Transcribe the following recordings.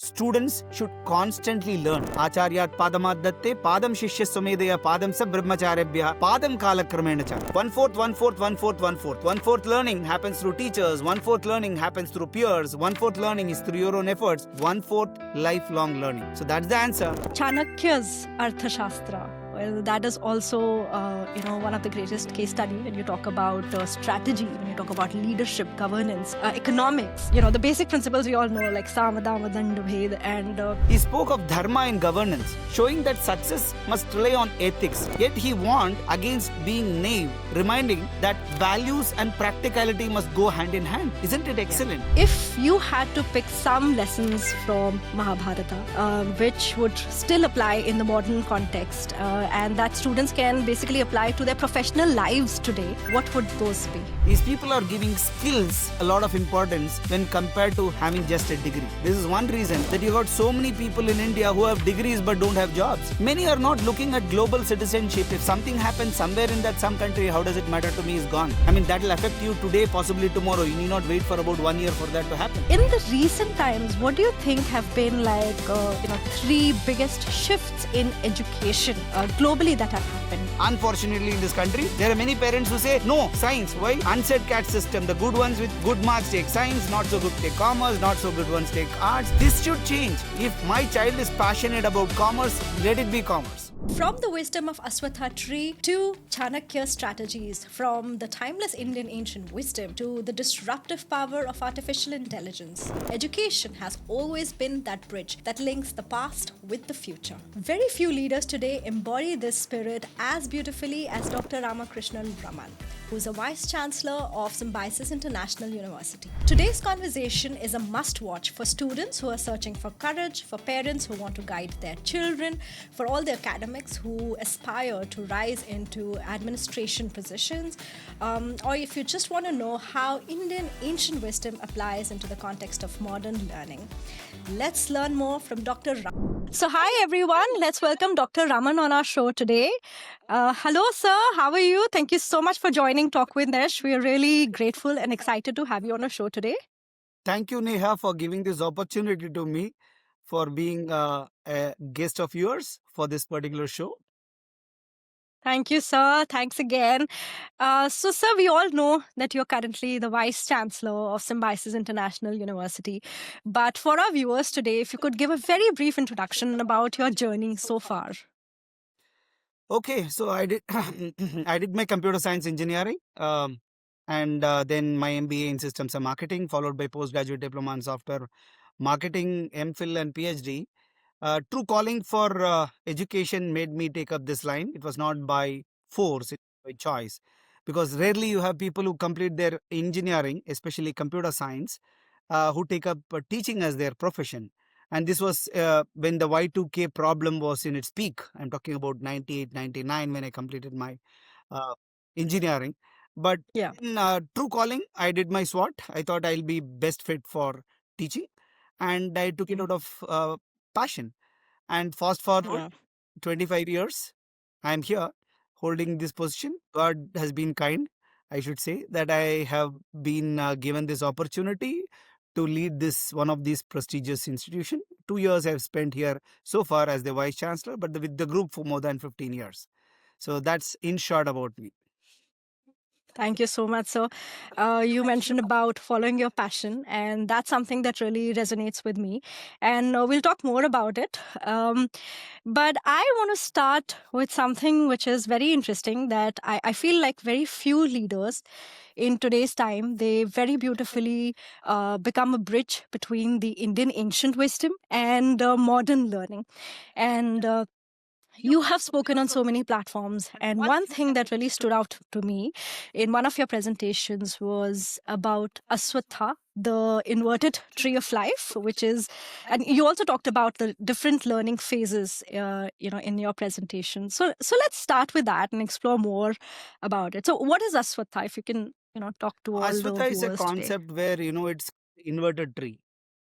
students should constantly learn. Acharyat padamad datte, padam shishya sumedeya, padam sa brahmacharyabhya, padam kalakramena cha. One-fourth, one-fourth, one-fourth, one-fourth. One-fourth learning happens through teachers, one-fourth learning happens through peers, one-fourth learning is through your own efforts, one-fourth lifelong learning. So that's the answer. Chanakya's Arthashastra. Well, that is also, one of the greatest case study when you talk about strategy, when you talk about leadership, governance, economics. The basic principles we all know, like samadama, dandabhed, and He spoke of dharma in governance, showing that success must rely on ethics. Yet he warned against being naive, reminding that values and practicality must go hand in hand. Isn't it excellent? if you had to pick some lessons from Mahabharata, which would still apply in the modern context, and that students can basically apply to their professional lives today, what would those be? These people are giving skills a lot of importance when compared to having just a degree. This is one reason that you got so many people in India who have degrees but don't have jobs. Many are not looking at global citizenship. If something happens somewhere in that some country, how does it matter to me is gone. I mean, that will affect you today, possibly tomorrow. You need not wait for about 1 year for that to happen. In the recent times, what do you think have been like, three biggest shifts in education globally that have happened? Unfortunately, in this country, there are many parents who say, no, science. Why? Unsaid cat system. The good ones with good marks take science, not so good take commerce, not so good ones take arts. This should change. If my child is passionate about commerce, let it be commerce. From the wisdom of Aswattha tree to Chanakya strategies, from the timeless Indian ancient wisdom to the disruptive power of artificial intelligence, education has always been that bridge that links the past with the future. Very few leaders today embody this spirit as beautifully as Dr. Ramakrishnan Raman, who is a Vice Chancellor of Symbiosis International University. Today's conversation is a must-watch for students who are searching for courage, for parents who want to guide their children, for all the academics who aspire to rise into administration positions, or if you just want to know how Indian ancient wisdom applies into the context of modern learning. Let's learn more from Dr. Raman. So hi everyone, let's welcome Dr. Raman on our show today. Hello sir, how are you? Thank you so much for joining Talk with Nesh. We are really grateful and excited to have you on our show today. Thank you, Neha, for giving this opportunity to me for being a guest of yours for this particular show. Thank you, sir. Thanks again. So, sir, we all know that you're currently the Vice Chancellor of Symbiosis International University. But for our viewers today, if you could give a very brief introduction about your journey so far. Okay, so I did I did my computer science engineering, and then my MBA in systems and marketing, followed by postgraduate diploma in software marketing, MPhil and PhD. True calling for education made me take up this line. It was not by force, it was by choice. Because rarely you have people who complete their engineering, especially computer science, who take up teaching as their profession. And this was when the Y2K problem was in its peak. I'm talking about 98, 99 when I completed my engineering. But Yeah. in true calling, I did my SWOT. I thought I'll be best fit for teaching. And I took it out of passion. And fast forward Yeah. 25 years, I'm here holding this position. God has been kind, I should say, that I have been given this opportunity to lead this one of these prestigious institutions. 2 years I've spent here so far as the Vice Chancellor, but with the group for more than 15 years. So that's in short about me. Thank you so much, sir. You mentioned about following your passion, and that's something that really resonates with me. And we'll talk more about it. But I want to start with something which is very interesting that I feel like very few leaders in today's time, they very beautifully become a bridge between the Indian ancient wisdom and modern learning. And you have spoken on so many platforms, and one thing that really stood out to me in one of your presentations was about Aswattha, the inverted tree of life, which is, and you also talked about the different learning phases, in your presentation. So let's start with that and explore more about it. So, what is Aswattha? If you can, talk to all the Aswattha is a viewers today. concept where, it's inverted tree.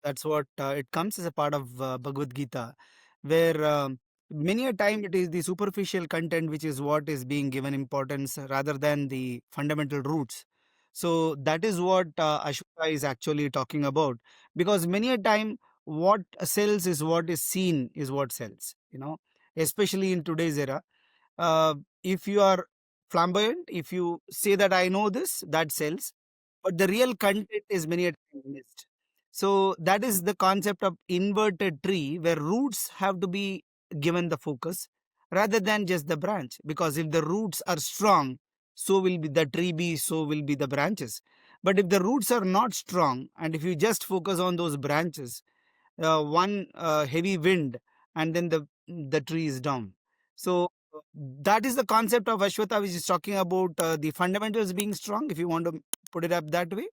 That's what it comes as a part of Bhagavad Gita, where many a time it is the superficial content which is what is being given importance rather than the fundamental roots. So that is what Ashwata is actually talking about, because many a time what sells is what is seen is what sells, especially in today's era. If you are flamboyant, if you say that I know this, that sells, but the real content is many a time missed. So that is the concept of inverted tree, where roots have to be given the focus rather than just the branch. Because if the roots are strong, so will be the tree be, so will be the branches. But if the roots are not strong, and if you just focus on those branches, one heavy wind, and then the tree is down. So that is the concept of Ashwatha, which is talking about the fundamentals being strong, if you want to put it up that way.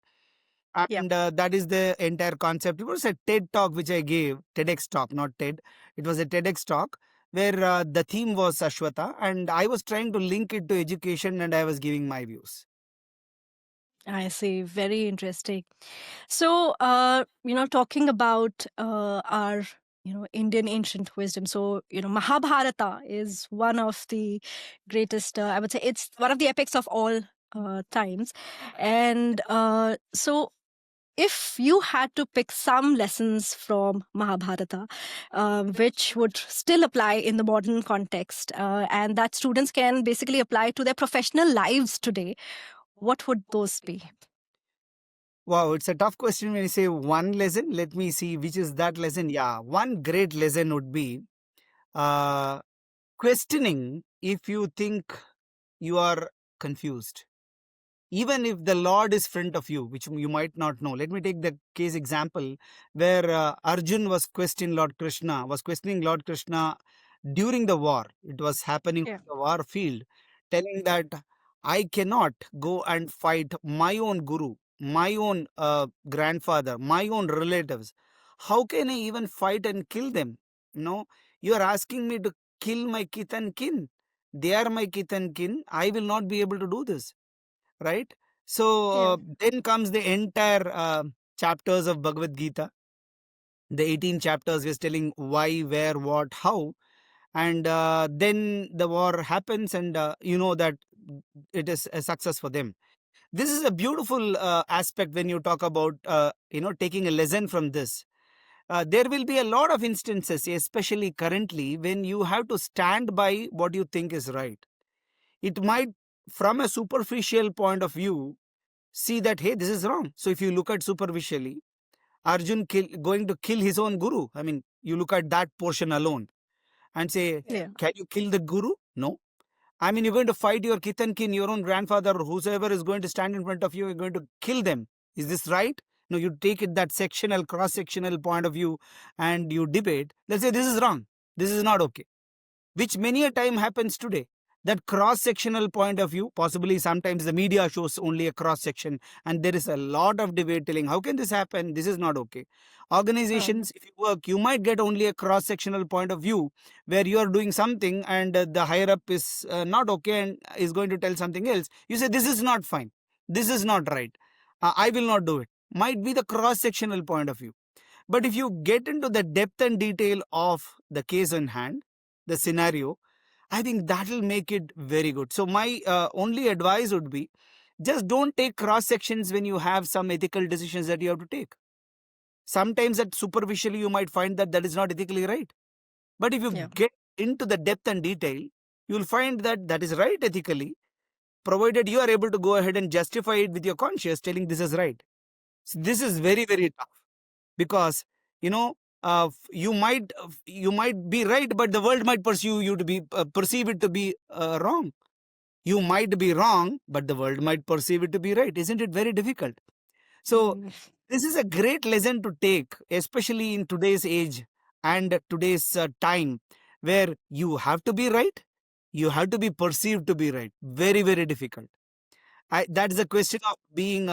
Yeah. And that is the entire concept. It was a TED talk which I gave, TEDx talk, not TED. It was a TEDx talk where the theme was Ashwatha, and I was trying to link it to education, and I was giving my views. I see. Very interesting. So, talking about our, Indian ancient wisdom. So, Mahabharata is one of the greatest, I would say it's one of the epics of all times. And so, if you had to pick some lessons from Mahabharata, which would still apply in the modern context, and that students can basically apply to their professional lives today, what would those be? Wow, it's a tough question when you say one lesson. Let me see which is that lesson. Yeah, one great lesson would be uh, questioning if you think you are confused, even if the Lord is front of you, which you might not know. Let me take the case example where Arjun was questioning Lord Krishna during the war. It was happening Yeah. on the war field, telling that I cannot go and fight my own guru, my own grandfather, my own relatives. How can I even fight and kill them? No, you are asking me to kill my kith and kin. They are my kith and kin. I will not be able to do this, right? So Yeah. then comes the entire chapters of Bhagavad Gita. The 18 chapters is telling why, where, what, how, and then the war happens, and you know that it is a success for them. This is a beautiful aspect when you talk about taking a lesson from this. There will be a lot of instances, especially currently, when you have to stand by what you think is right. It might, from a superficial point of view, see that hey, this is wrong. So if you look at superficially, going to kill his own guru. I mean, you look at that portion alone and say, Yeah. can you kill the guru? No. I mean, you're going to fight your kith and kin, your own grandfather, or whosoever is going to stand in front of you, you're going to kill them. Is this right? No, you take it that sectional, cross sectional point of view, and you debate. Let's say this is wrong. This is not okay, which many a time happens today. That cross sectional point of view, possibly sometimes the media shows only a cross section, and there is a lot of debate telling how can this happen, this is not okay. Um, Organizations, if you work, you might get only a cross sectional point of view where you are doing something, and the higher up is not okay and is going to tell something else. You say this is not fine, this is not right, I will not do it, might be the cross sectional point of view. But if you get into the depth and detail of the case in hand, the scenario, I think that will make it very good. So my only advice would be, just don't take cross sections when you have some ethical decisions that you have to take. Sometimes that superficially you might find that that is not ethically right. But if you yeah. get into the depth and detail, you will find that that is right ethically, provided you are able to go ahead and justify it with your conscience, telling this is right. So this is very, very tough, because you know you might be right, but the world might pursue you to be perceive it to be wrong. You might be wrong, but the world might perceive it to be right. Isn't it very difficult? So Mm, this is a great lesson to take, especially in today's age and today's time, where you have to be right, you have to be perceived to be right. Very, very difficult. That is a question of being,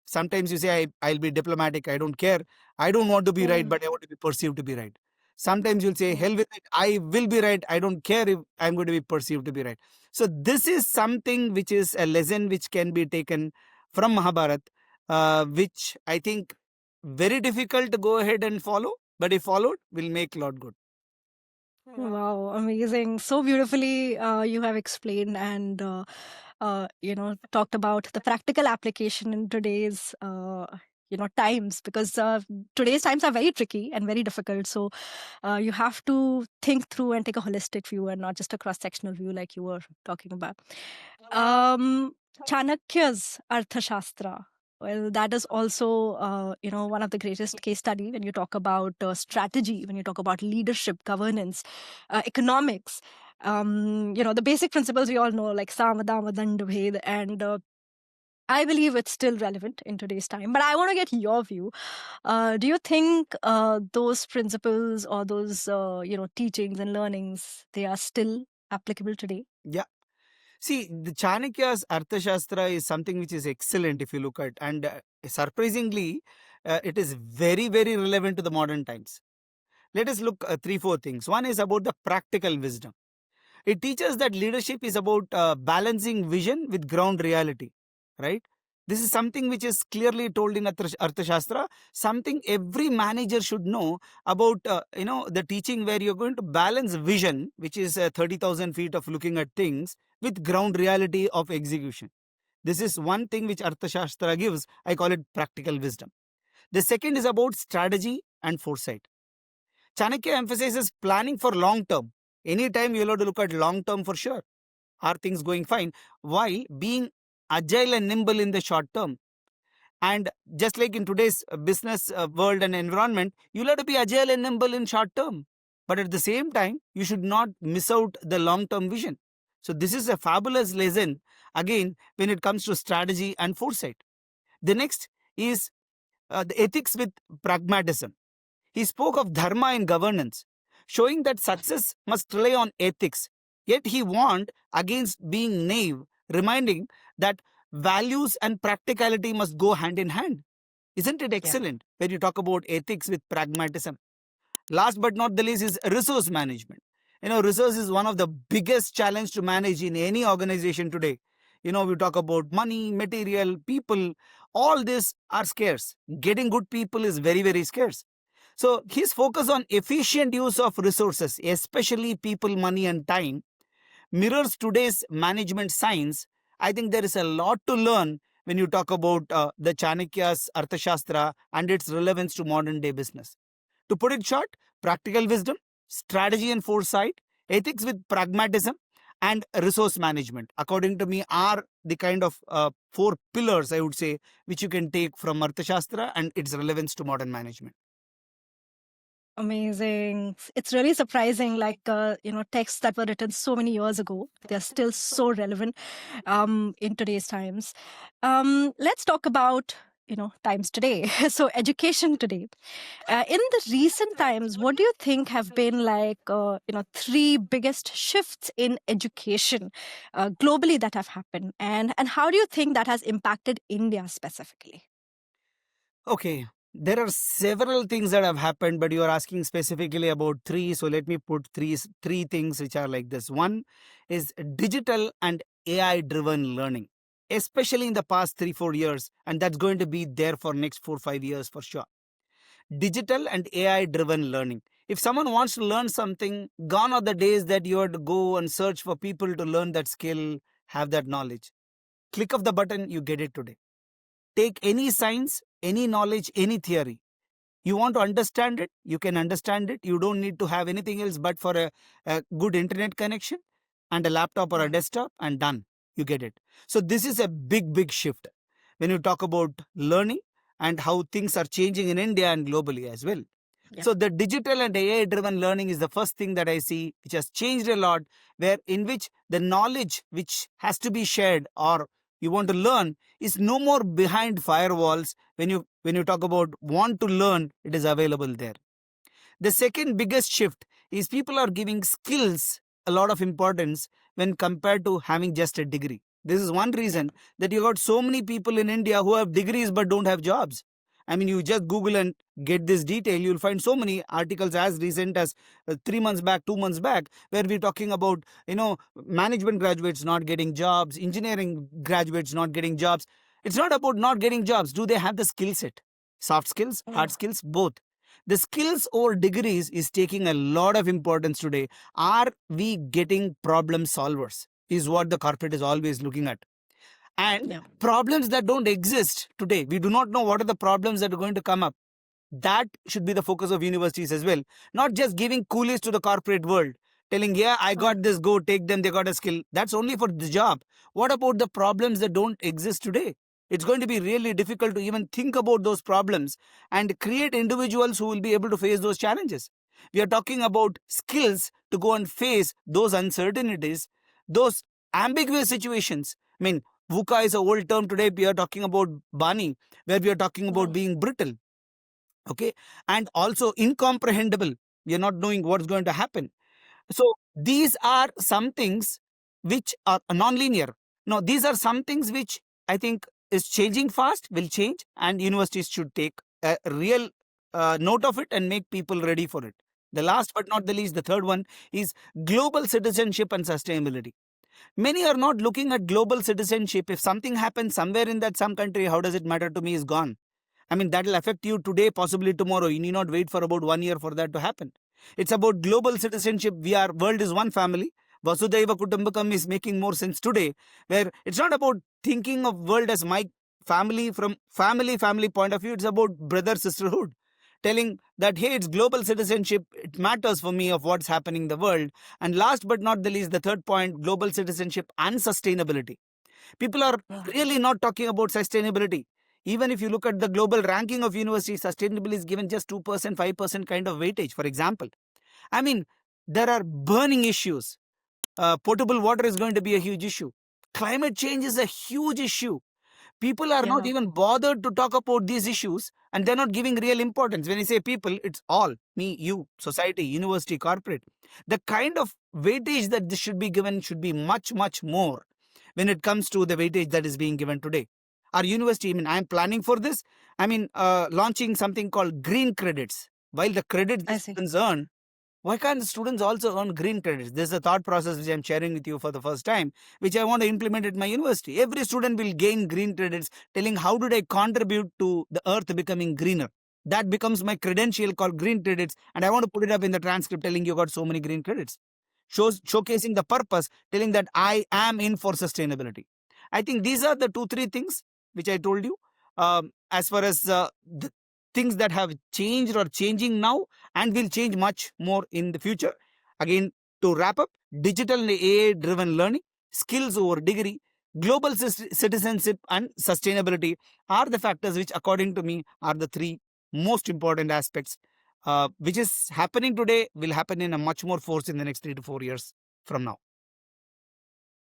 sometimes you say, I'll be diplomatic. I don't care. I don't want to be right, mm, but I want to be perceived to be right. Sometimes you'll say, mm. hell with it. I will be right. I don't care if I'm going to be perceived to be right. So this is something which is a lesson which can be taken from Mahabharata, which I think very difficult to go ahead and follow, but if followed, will make a lot good. Wow, amazing. So beautifully you have explained and talked about the practical application in today's times, because today's times are very tricky and very difficult. So you have to think through and take a holistic view and not just a cross-sectional view like you were talking about. um, Chanakya's Arthashastra, well, that is also one of the greatest case study when you talk about strategy, when you talk about leadership, governance, economics. The basic principles we all know, like samadama dandabhed, and I believe it's still relevant in today's time. But I want to get your view. Do you think those principles or those teachings and learnings, they are still applicable today? Yeah. See, the Chanakya's Arthashastra is something which is excellent if you look at, and surprisingly, it is very, very relevant to the modern times. Let us look three, four things. One is about the practical wisdom. It teaches that leadership is about balancing vision with ground reality, right? This is something which is clearly told in Arthashastra, something every manager should know about, the teaching where you're going to balance vision, which is 30,000 feet of looking at things, with ground reality of execution. This is one thing which Arthashastra gives. I call it practical wisdom. The second is about strategy and foresight. Chanakya emphasizes planning for long term. Anytime you'll have to look at long term for sure. Are things going fine? While being agile and nimble in the short term. And just like in today's business world and environment, you'll have to be agile and nimble in short term. But at the same time, you should not miss out the long term vision. So, this is a fabulous lesson again when it comes to strategy and foresight. The next is the ethics with pragmatism. He spoke of dharma in governance, showing that success must rely on ethics. Yet he warned against being naive, reminding that values and practicality must go hand in hand. Isn't it excellent when you talk about ethics with pragmatism? Last but not the least is resource management. Resource is one of the biggest challenge to manage in any organization today. We talk about money, material, people, all these are scarce. Getting good people is very, very scarce. So his focus on efficient use of resources, especially people, money, and time, mirrors today's management science. I think there is a lot to learn when you talk about the Chanakya's Arthashastra and its relevance to modern day business. To put it short, practical wisdom, strategy and foresight, ethics with pragmatism, and resource management, according to me, are the kind of four pillars, I would say, which you can take from Arthashastra and its relevance to modern management. Amazing. It's really surprising, like, texts that were written so many years ago, they're still so relevant in today's times. Let's talk about, times today. So education today. In the recent times, what do you think have been like, three biggest shifts in education globally that have happened? And how do you think that has impacted India specifically? Okay, there are several things that have happened, but you are asking specifically about three. So let me put three things which are like this. One is digital and AI driven learning, especially in the past 3-4 years, and that's going to be there for next 4-5 years for sure. Digital and AI driven learning. If someone wants to learn something, gone are the days that you have to go and search for people to learn that skill, have that knowledge. Click of the button, you get it today. Take any science, any knowledge, any theory. You want to understand it, you can understand it. You don't need to have anything else but for a good internet connection and a laptop or a desktop, and done. You get it. So, this is a big, big shift when you talk about learning and how things are changing in India and globally as well. Yeah. So, the digital and AI driven learning is the first thing that I see, which has changed a lot, where in which the knowledge which has to be shared or you want to learn is no more behind firewalls. When you talk about want to learn, it is available there. The second biggest shift is people are giving skills a lot of importance when compared to having just a degree. This is one reason that you got so many people in India who have degrees but don't have jobs. I mean, you just Google and get this detail, you'll find so many articles as recent as 3 months back, 2 months back, where we're talking about, management graduates not getting jobs, engineering graduates not getting jobs. It's not about not getting jobs. Do they have the skill set? Soft skills, hard skills, both. The skills over degrees is taking a lot of importance today. Are we getting problem solvers? Is what the corporate is always looking at. And Yeah. problems that don't exist today, we do not know what are the problems that are going to come up. That should be the focus of universities as well. Not just giving coolies to the corporate world, telling, yeah, I got this, go take them, they got a skill. That's only for the job. What about the problems that don't exist today? It's going to be really difficult to even think about those problems and create individuals who will be able to face those challenges. We are talking about skills to go and face those uncertainties, those ambiguous situations. I mean, VUCA is a old term today. We are talking about Bani, where we are talking about being brittle, okay, and also incomprehensible. We are not knowing what's going to happen. So these are some things which are non-linear. Now, these are some things which I think is changing fast, will change, and universities should take a real note of it and make people ready for it. The last but not the least, the third one is global citizenship and sustainability. Many are not looking at global citizenship. If something happens somewhere in that some country, how does it matter to me, is gone. I mean, that will affect you today, possibly tomorrow. You need not wait for about 1 year for that to happen. It's about global citizenship. World is one family. Vasudhaiva Kutumbakam is making more sense today, where it's not about thinking of world as my family from family point of view. It's about brother sisterhood, telling that, hey, it's global citizenship. It matters for me of what's happening in the world. And last but not the least, the third point, global citizenship and sustainability. People are really not talking about sustainability. Even if you look at the global ranking of universities, sustainability is given just 2%, 5% kind of weightage, for example. I mean, there are burning issues. Potable water is going to be a huge issue. Climate change is a huge issue. People are not even bothered to talk about these issues, and they're not giving real importance. When I say people, it's all me, you, society, university, corporate. The kind of weightage that this should be given should be much, much more when it comes to the weightage that is being given today. Our university, I mean, I'm planning for this. I mean, launching something called green credits. While the credits the I see. students earn, why can't the students also earn green credits? This is a thought process which I'm sharing with you for the first time, which I want to implement at my university. Every student will gain green credits, telling how did I contribute to the earth becoming greener. That becomes my credential called green credits, and I want to put it up in the transcript telling you got so many green credits. Showcasing the purpose, telling that I am in for sustainability. I think these are the 2 3 things which I told you. As far as the things that have changed or changing now and will change much more in the future. Again, to wrap up, digital and AI driven learning, skills over degree, global citizenship, and sustainability are the factors which, according to me, are the 3 most important aspects. Which is happening today will happen in a much more force in the next 3 to 4 years from now.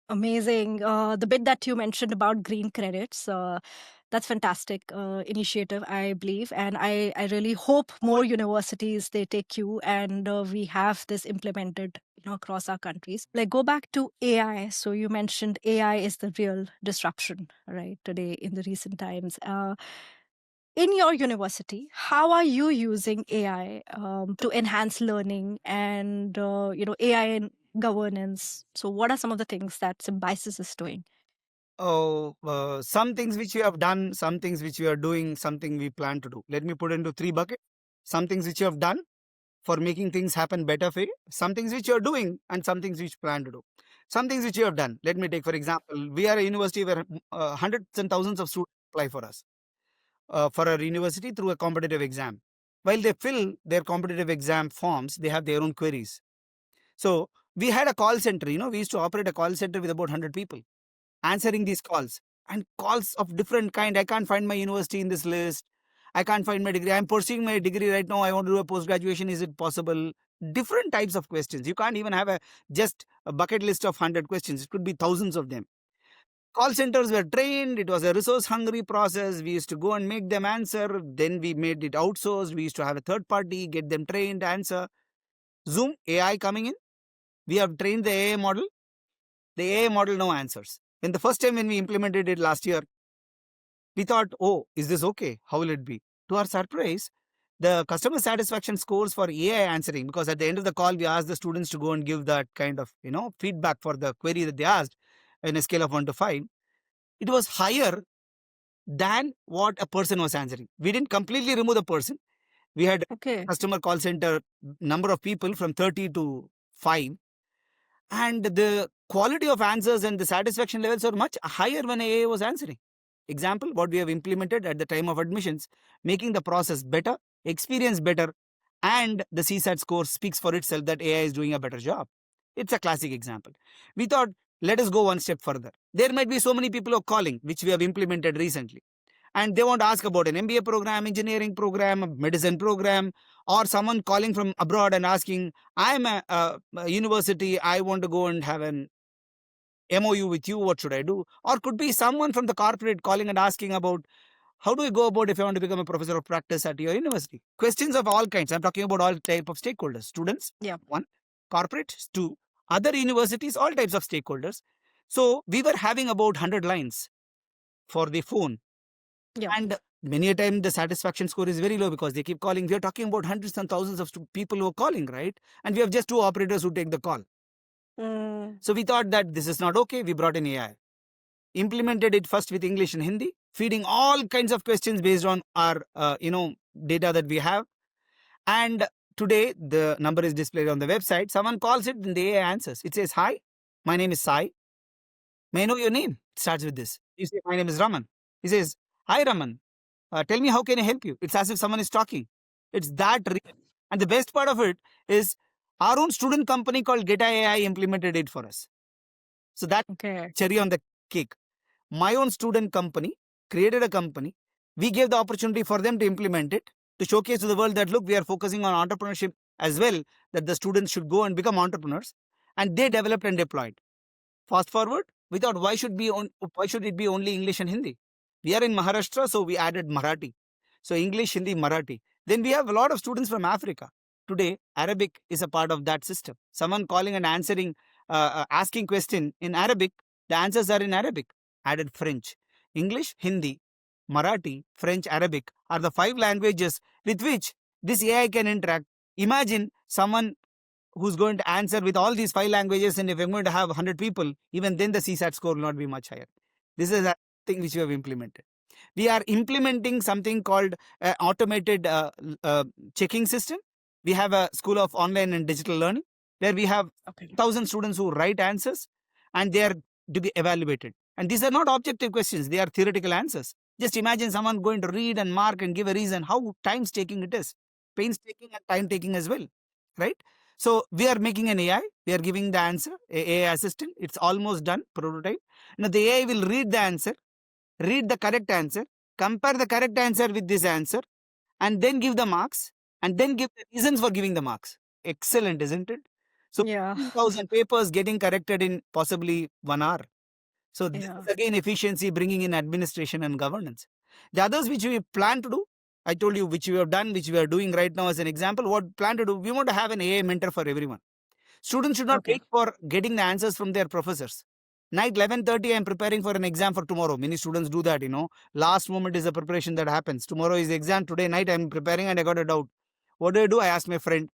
Amazing. The bit that you mentioned about green credits, that's fantastic initiative, I believe. And I really hope more universities, they take you and we have this implemented across our countries. Like, go back to AI. So you mentioned AI is the real disruption, right, today in the recent times. In your university, how are you using AI to enhance learning and AI in governance? So, what are some of the things that Symbiosis is doing? Oh, some things which we have done, some things which we are doing, something we plan to do. Let me put into 3 buckets. Some things which you have done for making things happen better for you, some things which you are doing, and some things which you plan to do. Some things which you have done. Let me take, for example, we are a university where hundreds and thousands of students apply for us for our university through a competitive exam. While they fill their competitive exam forms, they have their own queries. So we had a call center. We used to operate a call center with about 100 people answering these calls, and calls of different kind. I can't find my university in this list. I can't find my degree. I'm pursuing my degree right now. I want to do a post graduation. Is it possible? Different types of questions. You can't even have just a bucket list of 100 questions. It could be thousands of them. Call centers were trained. It was a resource hungry process. We used to go and make them answer. Then we made it outsourced. We used to have a third party, get them trained, answer. Zoom, AI coming in. We have trained the AI model. The AI model now answers. When the first time when we implemented it last year, we thought, oh, is this okay? How will it be? To our surprise, the customer satisfaction scores for AI answering, because at the end of the call, we asked the students to go and give that kind of, feedback for the query that they asked in a scale of 1 to 5. It was higher than what a person was answering. We didn't completely remove the person. We had Okay. customer call center number of people from 30 to 5, and the quality of answers and the satisfaction levels are much higher when AI was answering. Example, what we have implemented at the time of admissions, making the process better, experience better, and the CSAT score speaks for itself that AI is doing a better job. It's a classic example. We thought, let us go one step further. There might be so many people who are calling, which we have implemented recently. And they want to ask about an MBA program, engineering program, a medicine program, or someone calling from abroad and asking, I'm a university, I want to go and have an MOU with you, what should I do? Or could be someone from the corporate calling and asking about, how do I go about if I want to become a professor of practice at your university? Questions of all kinds. I'm talking about all type of stakeholders. Students, Yeah. one. Corporates, two. Other universities, all types of stakeholders. So we were having about 100 lines for the phone. Yeah. And many a time the satisfaction score is very low because they keep calling. We are talking about hundreds and thousands of people who are calling, right? And we have just two operators who take the call. So we thought that this is not okay. We brought in AI. Implemented it first with English and Hindi, feeding all kinds of questions based on our data that we have. And today the number is displayed on the website. Someone calls it and the AI answers. It says, "Hi, my name is Sai. May I know your name?" It starts with this. You say, "My name is Raman." He says, "Hi, Raman. Tell me, how can I help you?" It's as if someone is talking. It's that real. And the best part of it is our own student company called Geta AI implemented it for us. So that Okay. cherry on the cake. My own student company created a company. We gave the opportunity for them to implement it, to showcase to the world that, look, we are focusing on entrepreneurship as well, that the students should go and become entrepreneurs. And they developed and deployed. Fast forward, we thought, why should it be only English and Hindi? We are in Maharashtra, so we added Marathi. So English, Hindi, Marathi. Then we have a lot of students from Africa. Today, Arabic is a part of that system. Someone calling and answering, asking question in Arabic, the answers are in Arabic. Added French, English, Hindi, Marathi, French, Arabic are the 5 languages with which this AI can interact. Imagine someone who's going to answer with all these 5 languages, and if I'm going to have 100 people, even then the CSAT score will not be much higher. This is a thing which we have implemented. We are implementing something called automated checking system. We have a school of online and digital learning where we have 1,000 students who write answers and they are to be evaluated. And these are not objective questions, they are theoretical answers. Just imagine someone going to read and mark and give a reason, how time-taking it is. Painstaking and time-taking as well, right? So we are making an AI. We are giving the answer, AI assistant. It's almost done, prototype. Now the AI will read the answer, read the correct answer, compare the correct answer with this answer, and then give the marks, and then give the reasons for giving the marks. Excellent, isn't it? So Yeah. 1,000 papers getting corrected in possibly 1 hour. So this Yeah. is again efficiency, bringing in administration and governance. The others which we plan to do, I told you which we have done, which we are doing right now as an example. What plan to do? We want to have an AI mentor for everyone. Students should not Okay. wait for getting the answers from their professors. Night 11:30, I am preparing for an exam for tomorrow. Many students do that, Last moment is the preparation that happens. Tomorrow is the exam. Today night I am preparing and I got a doubt. What do? I ask my friend.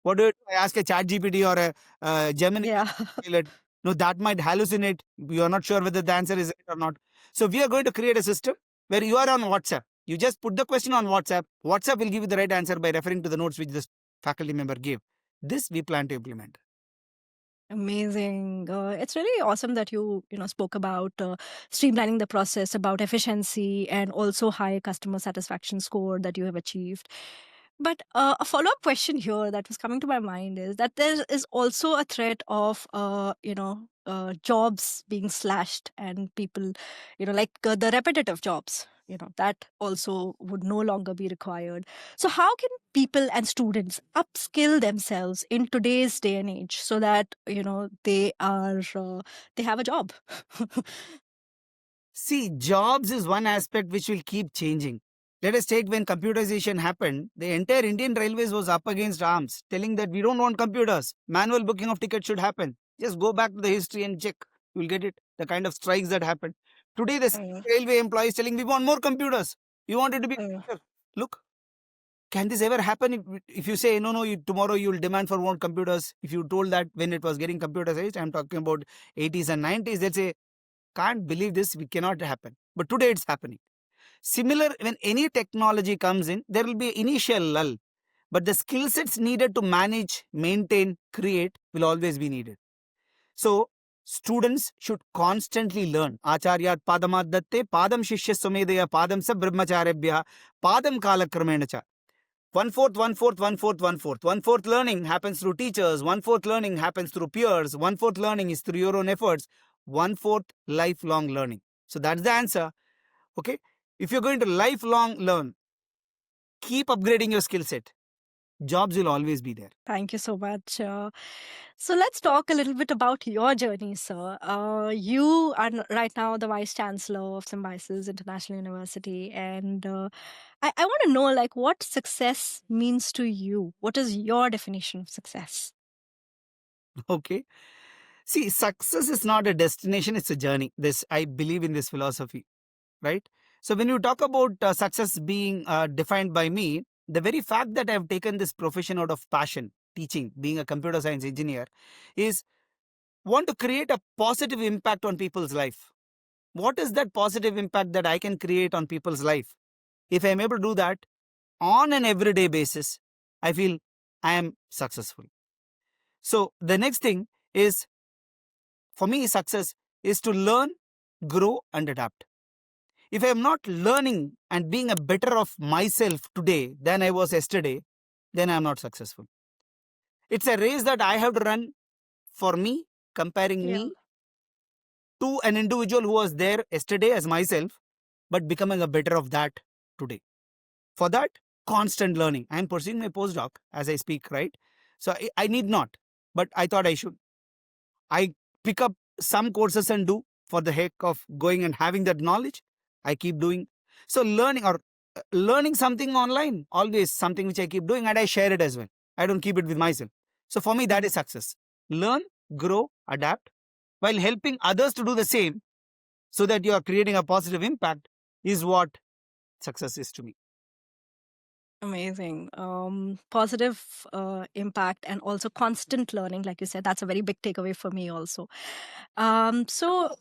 What do? I ask a chat GPT or a Gemini Yeah. pilot. No, that might hallucinate. You are not sure whether the answer is right or not. So we are going to create a system where you are on WhatsApp. You just put the question on WhatsApp. WhatsApp will give you the right answer by referring to the notes which the faculty member gave. This we plan to implement. Amazing. It's really awesome that you spoke about streamlining the process, about efficiency, and also high customer satisfaction score that you have achieved. But a follow-up question here that was coming to my mind is that there is also a threat of jobs being slashed and people, like the repetitive jobs, that also would no longer be required. So how can people and students upskill themselves in today's day and age so that they have a job? See, jobs is one aspect which will keep changing. Let us take when computerization happened, the entire Indian Railways was up against arms, telling that we don't want computers. Manual booking of tickets should happen. Just go back to the history and check. You will get it. The kind of strikes that happened. Today, the railway employees telling we want more computers. We want it to be computer. Look, can this ever happen if you say, no, no, tomorrow you will demand for more computers? If you told that when it was getting computerized, I'm talking about 80s and 90s, they'll say, can't believe this, we cannot happen. But today it's happening. Similar, when any technology comes in, there will be an initial lull, but the skill sets needed to manage, maintain, create will always be needed. So Students should constantly learn. Acharyat padamad datte, padam shishya sumedeya, padam sa brahmacharyabhya, padam kalakramena cha. One fourth, one fourth, one fourth, one fourth. One fourth learning happens through teachers. One fourth learning happens through peers. One fourth learning is through your own efforts. One fourth lifelong learning. So that's the answer. Okay. If you're going to lifelong learn, keep upgrading your skill set. Jobs will always be there. Thank you so much. So let's talk a little bit about your journey, sir. You are right now the Vice Chancellor of Symbiosis International University, and I want to know, like, what success means to you. What is your definition of success? Okay. See, success is not a destination, it's a journey. This I believe in this philosophy, right? So when you talk about success being defined by me, the very fact that I've taken this profession out of passion, teaching, being a computer science engineer, is want to create a positive impact on people's life. What is that positive impact that I can create on people's life? If I'm able to do that on an everyday basis, I feel I am successful. So the next thing is, for me, success is to learn, grow, and adapt. If I am not learning and being a better of myself today than I was yesterday, then I am not successful. It's a race that I have to run for me, comparing Yeah. me to an individual who was there yesterday as myself, but becoming a better of that today. For that, constant learning. I am pursuing my postdoc as I speak, right? So I need not, but I thought I should. I pick up some courses and do for the heck of going and having that knowledge. I keep doing. So learning something online, always something which I keep doing, and I share it as well. I don't keep it with myself. So for me, that is success. Learn, grow, adapt, while helping others to do the same, so that you are creating a positive impact, is what success is to me. Amazing. Positive impact and also constant learning, like you said, that's a very big takeaway for me also. So,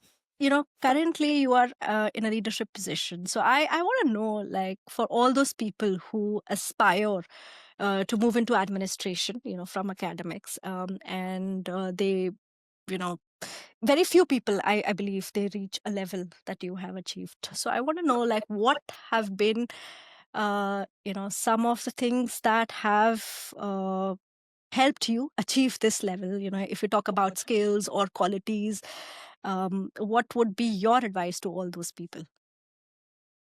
currently you are in a leadership position. So I want to know, like, for all those people who aspire to move into administration, from academics, and they, you know, very few people, I believe, they reach a level that you have achieved. So I want to know, like, what have been some of the things that have helped you achieve this level. If you talk about skills or qualities, what would be your advice to all those people?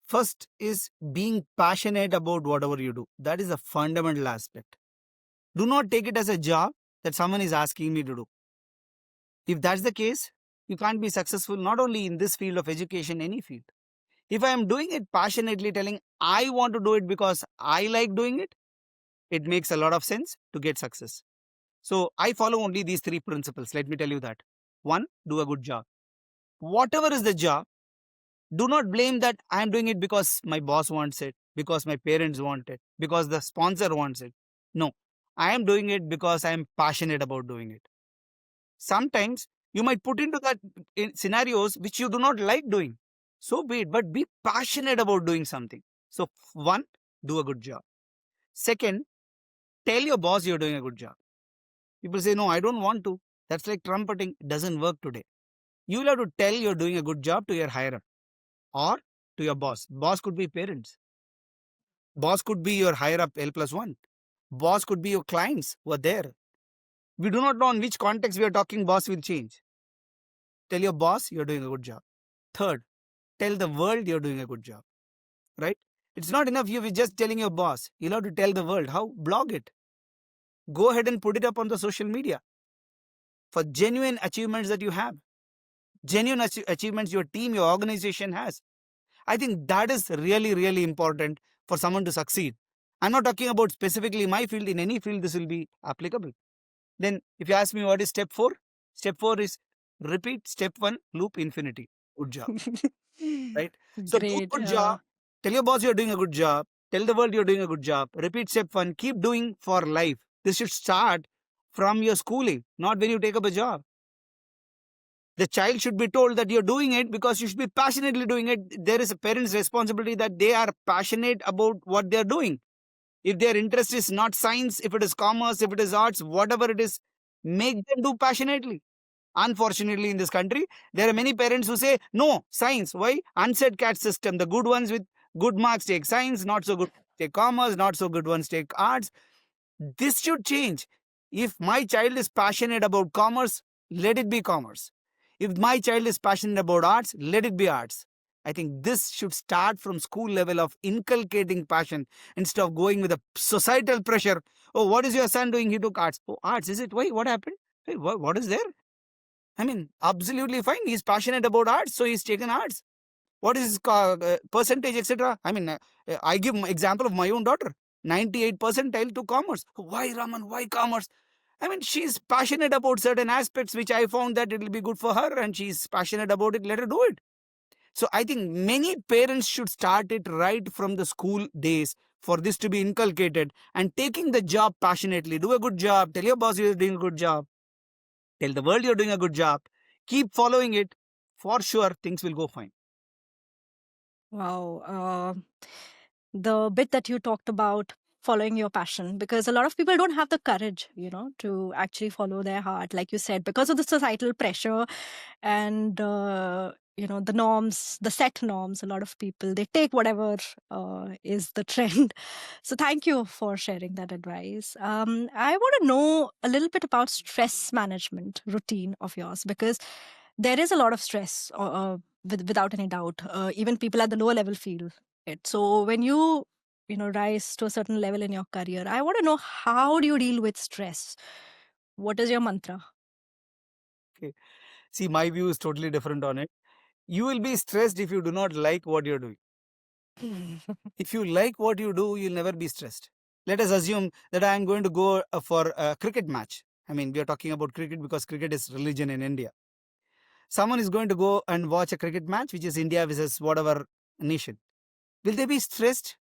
First is being passionate about whatever you do. That is a fundamental aspect. Do not take it as a job that someone is asking me to do. If that's the case, you can't be successful not only in this field of education, any field. If I am doing it passionately, telling I want to do it because I like doing it makes a lot of sense to get success. So I follow only these three principles. Let me tell you that. One, do a good job. Whatever is the job, do not blame that I am doing it because my boss wants it, because my parents want it, because the sponsor wants it. No, I am doing it because I am passionate about doing it. Sometimes you might put into that in scenarios which you do not like doing. So be it, but be passionate about doing something. So, one, do a good job. Second, tell your boss you're doing a good job. People say, no, I don't want to. That's like trumpeting. It doesn't work today. You will have to tell you're doing a good job to your higher up or to your boss. Boss could be parents. Boss could be your higher up L plus one. Boss could be your clients who are there. We do not know in which context we are talking, boss will change. Tell your boss you're doing a good job. Third, tell the world you're doing a good job. Right? It's not enough you just telling your boss. You'll have to tell the world. How? Blog it. Go ahead and put it up on the social media for genuine achievements that you have. Genuine achievements your team, your organization has. I think that is really, really important for someone to succeed. I'm not talking about specifically my field. In any field, this will be applicable. Then, if you ask me what is step four is repeat step one, loop infinity. Good job. Right? So, do Great. good job. Tell your boss you're doing a good job. Tell the world you're doing a good job. Repeat step one. Keep doing for life. This should start from your schooling, not when you take up a job. The child should be told that you're doing it because you should be passionately doing it. There is a parent's responsibility that they are passionate about what they're doing. If their interest is not science, if it is commerce, if it is arts, whatever it is, make them do passionately. Unfortunately, in this country, there are many parents who say, no, science. Why? Unsaid catch system. The good ones with good marks take science, not so good take commerce, not so good ones take arts. This should change. If my child is passionate about commerce, let it be commerce. If my child is passionate about arts, let it be arts. I think this should start from school level of inculcating passion instead of going with a societal pressure. Oh, what is your son doing? He took arts. Oh, arts, is it? Why? What happened? Hey, what is there? I mean, absolutely fine. He's passionate about arts, so he's taken arts. What is his percentage, etc.? I mean, I give example of my own daughter. 98 percentile to commerce. Why, Raman? Why commerce? I mean, she's passionate about certain aspects which I found that it will be good for her, and she's passionate about it. Let her do it. So I think many parents should start it right from the school days for this to be inculcated, and taking the job passionately. Do a good job. Tell your boss you're doing a good job. Tell the world you're doing a good job. Keep following it. For sure, things will go fine. Wow. The bit that you talked about following your passion, because a lot of people don't have the courage, to actually follow their heart, like you said, because of the societal pressure and, the norms, the set norms. A lot of people, they take whatever is the trend. So thank you for sharing that advice. I want to know a little bit about stress management routine of yours, because there is a lot of stress, without any doubt. Even people at the lower level feel it. So when you rise to a certain level in your career, I want to know, how do you deal with stress? What is your mantra? Okay. See, my view is totally different on it. You will be stressed if you do not like what you're doing. If you like what you do, you'll never be stressed. Let us assume that I am going to go for a cricket match. I mean, we are talking about cricket because cricket is religion in India. Someone is going to go and watch a cricket match, which is India versus whatever nation. Will they be stressed?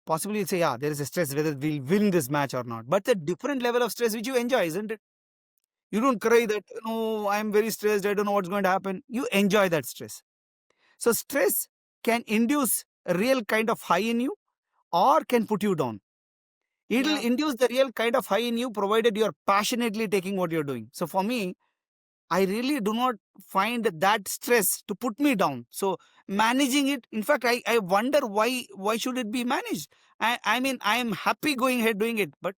Possibly you'll say, yeah, there is a stress whether we'll win this match or not. But it's a different level of stress which you enjoy, isn't it? You don't cry that, no, I'm very stressed, I don't know what's going to happen. You enjoy that stress. So stress can induce a real kind of high in you or can put you down. It'll Yeah. induce the real kind of high in you provided you're passionately taking what you're doing. So for me, I really do not find that stress to put me down. So managing it, in fact, I wonder why should it be managed? I mean, I am happy going ahead doing it, but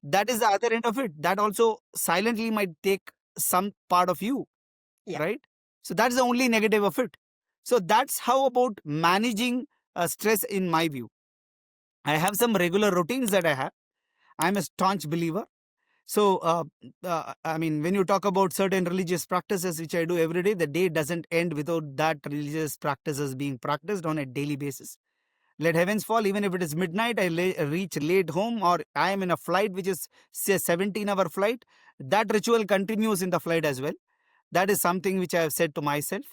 that is the other end of it. That also silently might take some part of you, Yeah. right? So that's the only negative of it. So that's how about managing stress in my view. I have some regular routines that I have. I'm a staunch believer. So, I mean, when you talk about certain religious practices, which I do every day, the day doesn't end without that religious practices being practiced on a daily basis. Let heavens fall, even if it is midnight, I reach late home, or I am in a flight which is, say, 17-hour flight. That ritual continues in the flight as well. That is something which I have said to myself.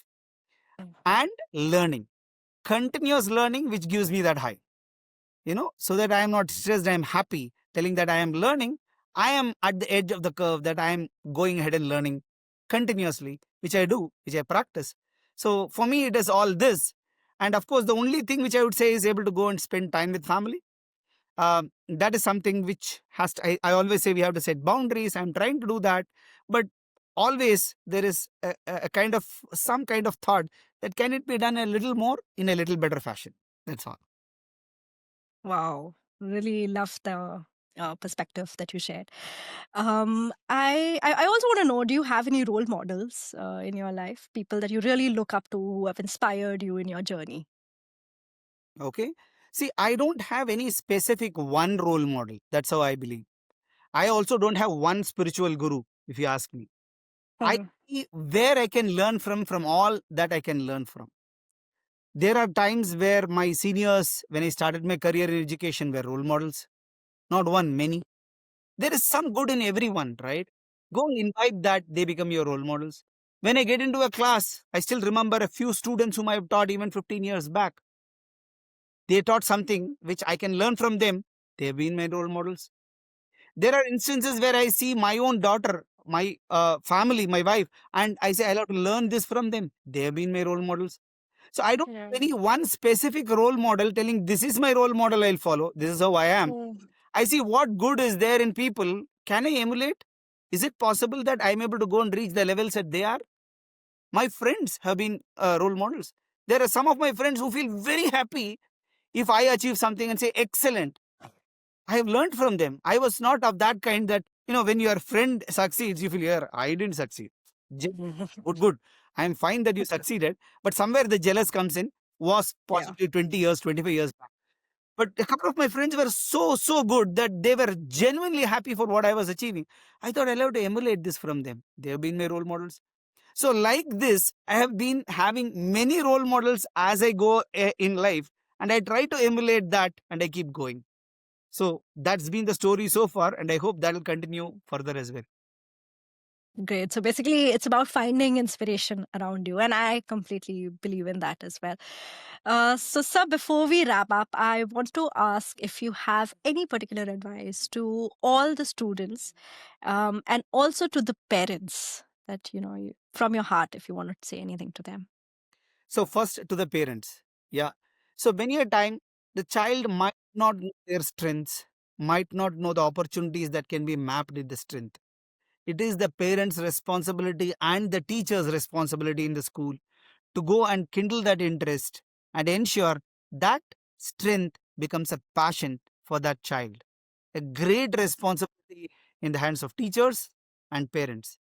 And learning, continuous learning, which gives me that high, so that I am not stressed, I am happy telling that I am learning. I am at the edge of the curve, that I am going ahead and learning continuously, which I do, which I practice. So for me, it is all this. And of course, the only thing which I would say is able to go and spend time with family. That is something which has to, I always say we have to set boundaries. I'm trying to do that. But always there is a kind of, some kind of thought that can it be done a little more in a little better fashion. That's all. Wow. Really love the perspective that you shared. I also want to know, do you have any role models in your life? People that you really look up to, who have inspired you in your journey? Okay. See, I don't have any specific one role model. That's how I believe. I also don't have one spiritual guru, if you ask me. I Hmm. see where I can learn from all that I can learn from. There are times where my seniors, when I started my career in education, were role models. Not one, many. There is some good in everyone, right? Go and invite that, they become your role models. When I get into a class, I still remember a few students whom I have taught even 15 years back. They taught something which I can learn from them. They have been my role models. There are instances where I see my own daughter, my family, my wife, and I say, I have to learn this from them. They have been my role models. So I don't Yeah. have any one specific role model telling this is my role model, I'll follow. This is how I am. Mm. I see what good is there in people. Can I emulate? Is it possible that I'm able to go and reach the levels that they are? My friends have been role models. There are some of my friends who feel very happy if I achieve something and say, excellent. I have learned from them. I was not of that kind that, when your friend succeeds, you feel, yeah, I didn't succeed. Good, good. I'm fine that you succeeded, but somewhere the jealous comes in, was Yeah. possibly 20 years, 25 years back. But a couple of my friends were so good that they were genuinely happy for what I was achieving. I thought I'll have to emulate this from them. They have been my role models. So, like this, I have been having many role models as I go in life, and I try to emulate that and I keep going. So, that's been the story so far, and I hope that will continue further as well. Great. So basically, it's about finding inspiration around you. And I completely believe in that as well. So, sir, before we wrap up, I want to ask if you have any particular advice to all the students and also to the parents that, from your heart, if you want to say anything to them. So, first to the parents. Yeah. So, many a time, the child might not know their strengths, might not know the opportunities that can be mapped with the strength. It is the parents' responsibility and the teacher's responsibility in the school to go and kindle that interest and ensure that strength becomes a passion for that child. A great responsibility in the hands of teachers and parents.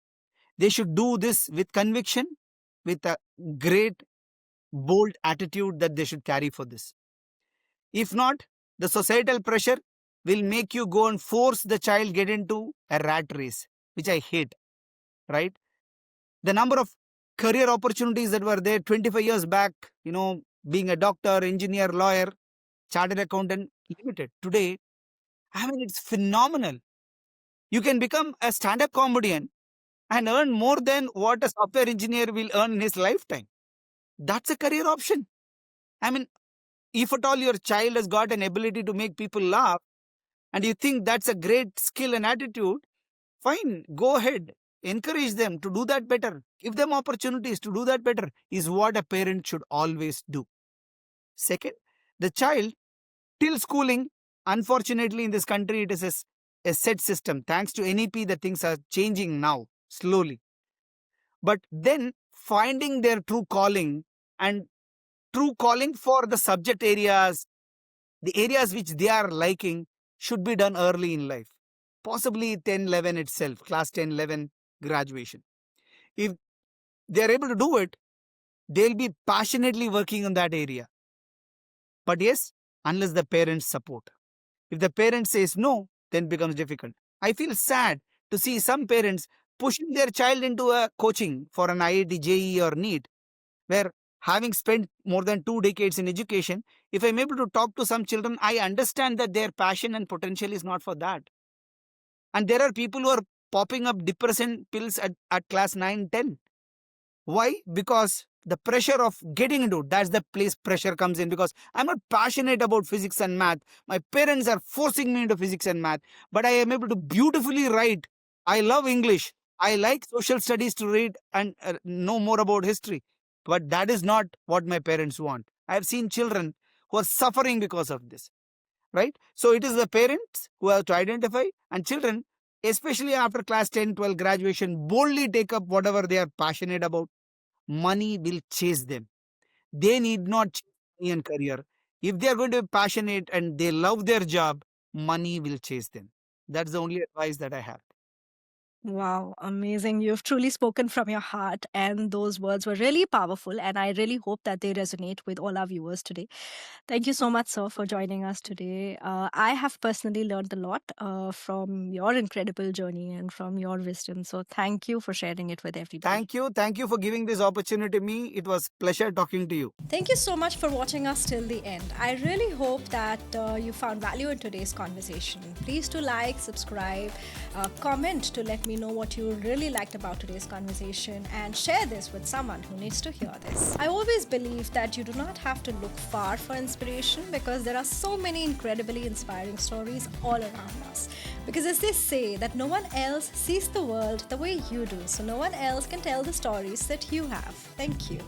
They should do this with conviction, with a great, bold attitude that they should carry for this. If not, the societal pressure will make you go and force the child get into a rat race, which I hate, right? The number of career opportunities that were there 25 years back, being a doctor, engineer, lawyer, chartered accountant, limited. Today, I mean, it's phenomenal. You can become a stand up comedian and earn more than what a software engineer will earn in his lifetime. That's a career option. I mean, if at all your child has got an ability to make people laugh and you think that's a great skill and attitude, fine, go ahead. Encourage them to do that better. Give them opportunities to do that better, is what a parent should always do. Second, the child, till schooling, unfortunately in this country, it is a set system. Thanks to NEP, the things are changing now, slowly. But then finding their true calling and true calling for the subject areas, the areas which they are liking, should be done early in life. Possibly 10, 11 itself, class 10, 11 graduation. If they are able to do it, they'll be passionately working on that area. But yes, unless the parents support. If the parent says no, then it becomes difficult. I feel sad to see some parents pushing their child into a coaching for an IIT, JEE or NEET, where having spent more than 2 decades in education, if I'm able to talk to some children, I understand that their passion and potential is not for that. And there are people who are popping up depressant pills at class 9, 10. Why? Because the pressure of getting into it, that's the place pressure comes in, because I'm not passionate about physics and math. My parents are forcing me into physics and math, but I am able to beautifully write. I love English. I like social studies to read and know more about history. But that is not what my parents want. I have seen children who are suffering because of this, right? So it is the parents who have to identify, and children, especially after class 10, 12 graduation, boldly take up whatever they are passionate about. Money will chase them. They need not chase money and career. If they are going to be passionate and they love their job, money will chase them. That's the only advice that I have. Wow, amazing. You've truly spoken from your heart, and those words were really powerful. And I really hope that they resonate with all our viewers today. Thank you so much, sir, for joining us today. I have personally learned a lot from your incredible journey and from your wisdom. So thank you for sharing it with everybody. Thank you. Thank you for giving this opportunity to me. It was pleasure talking to you. Thank you so much for watching us till the end. I really hope that you found value in today's conversation. Please do like, subscribe, comment to let me know what you really liked about today's conversation, and share this with someone who needs to hear this. I always believe that you do not have to look far for inspiration, because there are so many incredibly inspiring stories all around us. Because as they say that no one else sees the world the way you do, so no one else can tell the stories that you have. Thank you.